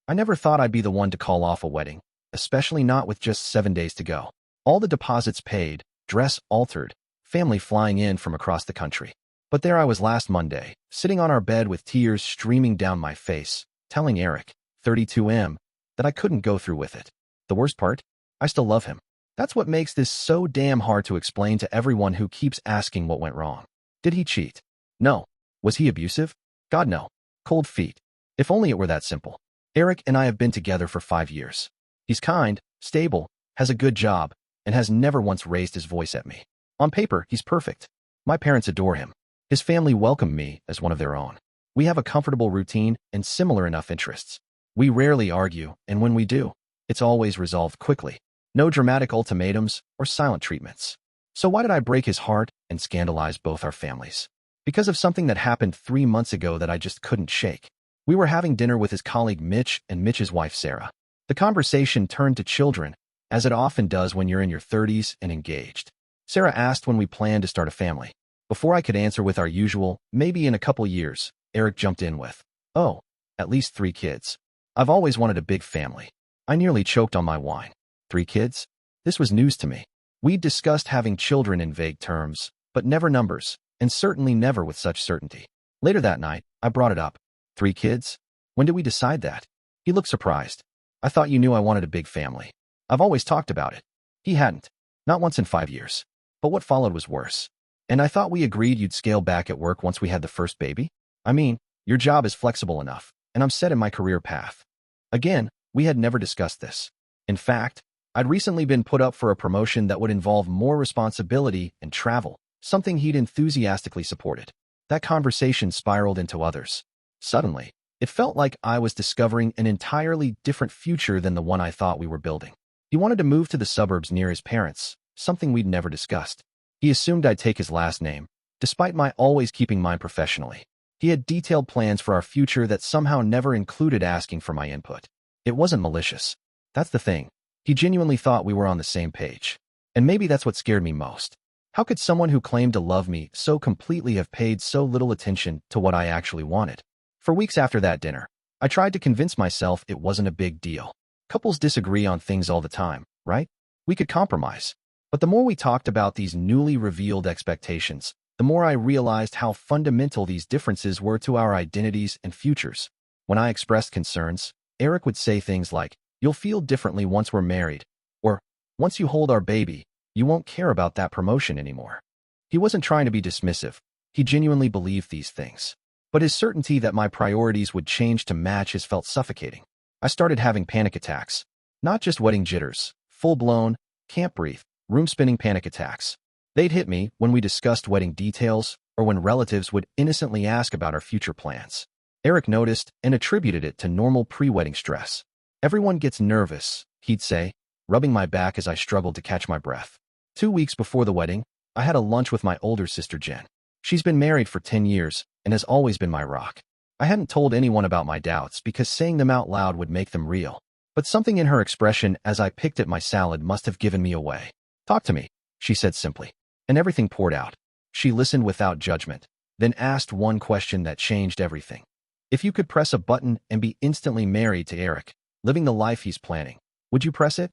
I never thought I'd be the one to call off a wedding, especially not with just 7 days to go. All the deposits paid, dress altered, family flying in from across the country. But there I was last Monday, sitting on our bed with tears streaming down my face, telling Eric, 32M, that I couldn't go through with it. The worst part? I still love him. That's what makes this so damn hard to explain to everyone who keeps asking what went wrong. Did he cheat? No. Was he abusive? God, no. Cold feet. If only it were that simple. Eric and I have been together for 5 years. He's kind, stable, has a good job, and has never once raised his voice at me. On paper, he's perfect. My parents adore him. His family welcomed me as one of their own. We have a comfortable routine and similar enough interests. We rarely argue, and when we do, it's always resolved quickly. No dramatic ultimatums or silent treatments. So why did I break his heart and scandalize both our families? Because of something that happened 3 months ago that I just couldn't shake. We were having dinner with his colleague Mitch and Mitch's wife Sarah. The conversation turned to children, as it often does when you're in your 30s and engaged. Sarah asked when we planned to start a family. Before I could answer with our usual, maybe in a couple years, Eric jumped in with, "Oh, at least 3 kids. I've always wanted a big family." I nearly choked on my wine. 3 kids? This was news to me. We'd discussed having children in vague terms, but never numbers, and certainly never with such certainty. Later that night, I brought it up. 3 kids? When did we decide that? He looked surprised. I thought you knew I wanted a big family. I've always talked about it. He hadn't. Not once in 5 years. But what followed was worse. And I thought we agreed you'd scale back at work once we had the first baby? I mean, your job is flexible enough, and I'm set in my career path. Again, we had never discussed this. In fact, I'd recently been put up for a promotion that would involve more responsibility and travel, something he'd enthusiastically supported. That conversation spiraled into others. Suddenly, it felt like I was discovering an entirely different future than the one I thought we were building. He wanted to move to the suburbs near his parents, something we'd never discussed. He assumed I'd take his last name, despite my always keeping mine professionally. He had detailed plans for our future that somehow never included asking for my input. It wasn't malicious. That's the thing. He genuinely thought we were on the same page. And maybe that's what scared me most. How could someone who claimed to love me so completely have paid so little attention to what I actually wanted? For weeks after that dinner, I tried to convince myself it wasn't a big deal. Couples disagree on things all the time, right? We could compromise. But the more we talked about these newly revealed expectations, the more I realized how fundamental these differences were to our identities and futures. When I expressed concerns, Eric would say things like, "You'll feel differently once we're married," or, "Once you hold our baby, you won't care about that promotion anymore." He wasn't trying to be dismissive. He genuinely believed these things. But his certainty that my priorities would change to match his felt suffocating. I started having panic attacks. Not just wedding jitters, full-blown, can't breathe, room-spinning panic attacks. They'd hit me when we discussed wedding details or when relatives would innocently ask about our future plans. Eric noticed and attributed it to normal pre-wedding stress. "Everyone gets nervous," he'd say, rubbing my back as I struggled to catch my breath. 2 weeks before the wedding, I had a lunch with my older sister Jen. She's been married for 10 years and has always been my rock. I hadn't told anyone about my doubts because saying them out loud would make them real. But something in her expression as I picked at my salad must have given me away. "Talk to me," she said simply. And everything poured out. She listened without judgment, then asked one question that changed everything. If you could press a button and be instantly married to Eric, living the life he's planning, would you press it?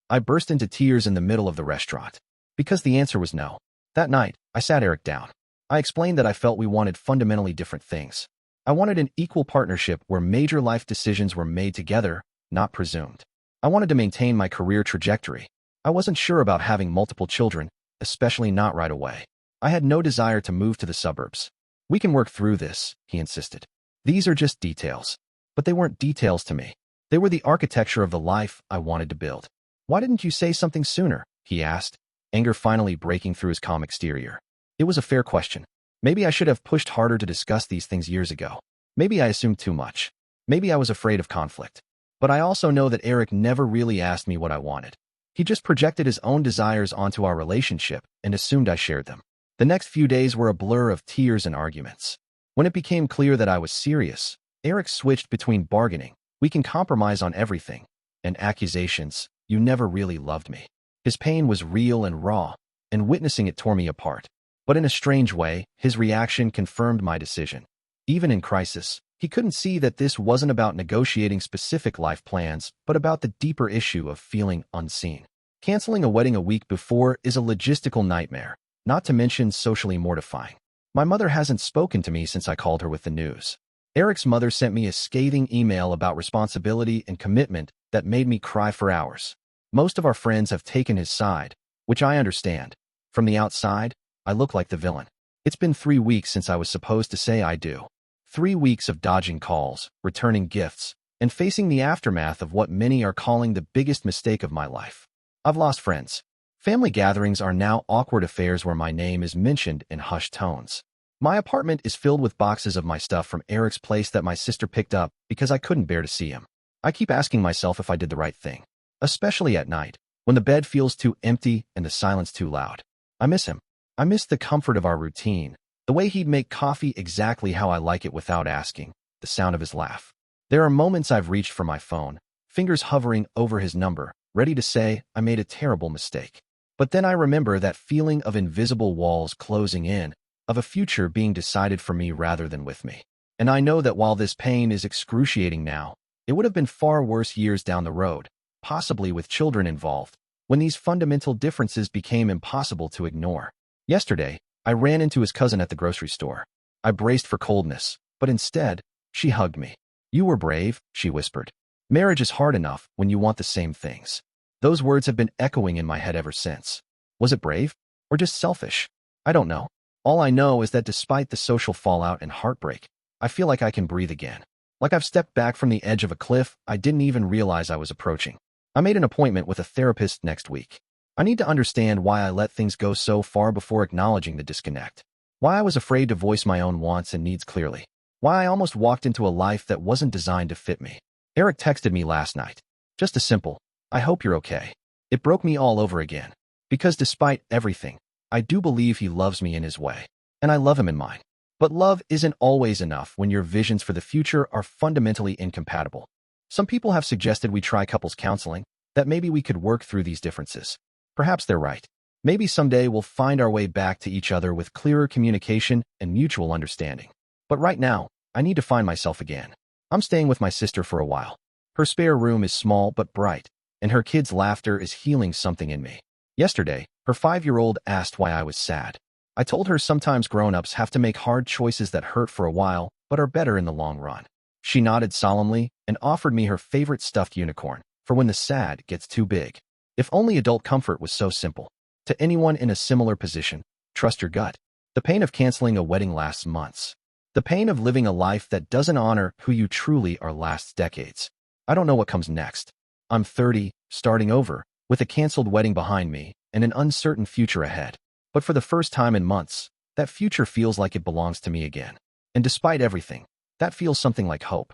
I burst into tears in the middle of the restaurant. Because the answer was no. That night, I sat Eric down. I explained that I felt we wanted fundamentally different things. I wanted an equal partnership where major life decisions were made together, not presumed. I wanted to maintain my career trajectory. I wasn't sure about having multiple children, especially not right away. I had no desire to move to the suburbs. "We can work through this," he insisted. "These are just details." But they weren't details to me. They were the architecture of the life I wanted to build. "Why didn't you say something sooner?" he asked, anger finally breaking through his calm exterior. It was a fair question. Maybe I should have pushed harder to discuss these things years ago. Maybe I assumed too much. Maybe I was afraid of conflict. But I also know that Eric never really asked me what I wanted. He just projected his own desires onto our relationship and assumed I shared them. The next few days were a blur of tears and arguments. When it became clear that I was serious, Eric switched between bargaining, "We can compromise on everything," and accusations, "You never really loved me." His pain was real and raw, and witnessing it tore me apart. But in a strange way, his reaction confirmed my decision. Even in crisis, He couldn't see that this wasn't about negotiating specific life plans, but about the deeper issue of feeling unseen. Canceling a wedding a week before is a logistical nightmare, not to mention socially mortifying. My mother hasn't spoken to me since I called her with the news. Eric's mother sent me a scathing email about responsibility and commitment that made me cry for hours. Most of our friends have taken his side, which I understand. From the outside, I look like the villain. It's been 3 weeks since I was supposed to say I do. 3 weeks of dodging calls, returning gifts, and facing the aftermath of what many are calling the biggest mistake of my life. I've lost friends. Family gatherings are now awkward affairs where my name is mentioned in hushed tones. My apartment is filled with boxes of my stuff from Eric's place that my sister picked up because I couldn't bear to see him. I keep asking myself if I did the right thing, especially at night, when the bed feels too empty and the silence too loud. I miss him. I miss the comfort of our routine, the way he'd make coffee exactly how I like it without asking, the sound of his laugh. There are moments I've reached for my phone, fingers hovering over his number, ready to say I made a terrible mistake. But then I remember that feeling of invisible walls closing in, of a future being decided for me rather than with me. And I know that while this pain is excruciating now, it would have been far worse years down the road, possibly with children involved, when these fundamental differences became impossible to ignore. Yesterday, I ran into his cousin at the grocery store. I braced for coldness, but instead, she hugged me. "You were brave," she whispered. "Marriage is hard enough when you want the same things." Those words have been echoing in my head ever since. Was it brave? Or just selfish? I don't know. All I know is that despite the social fallout and heartbreak, I feel like I can breathe again. Like I've stepped back from the edge of a cliff I didn't even realize I was approaching. I made an appointment with a therapist next week. I need to understand why I let things go so far before acknowledging the disconnect. Why I was afraid to voice my own wants and needs clearly. Why I almost walked into a life that wasn't designed to fit me. Eric texted me last night. Just a simple, "I hope you're okay." It broke me all over again. Because despite everything, I do believe he loves me in his way. And I love him in mine. But love isn't always enough when your visions for the future are fundamentally incompatible. Some people have suggested we try couples counseling, that maybe we could work through these differences. Perhaps they're right. Maybe someday we'll find our way back to each other with clearer communication and mutual understanding. But right now, I need to find myself again. I'm staying with my sister for a while. Her spare room is small but bright, and her kids' laughter is healing something in me. Yesterday, her 5-year-old asked why I was sad. I told her sometimes grown-ups have to make hard choices that hurt for a while, but are better in the long run. She nodded solemnly and offered me her favorite stuffed unicorn, for when the sad gets too big. If only adult comfort was so simple. To anyone in a similar position, trust your gut. The pain of canceling a wedding lasts months. The pain of living a life that doesn't honor who you truly are lasts decades. I don't know what comes next. I'm 30, starting over, with a canceled wedding behind me and an uncertain future ahead. But for the first time in months, that future feels like it belongs to me again. And despite everything, that feels something like hope.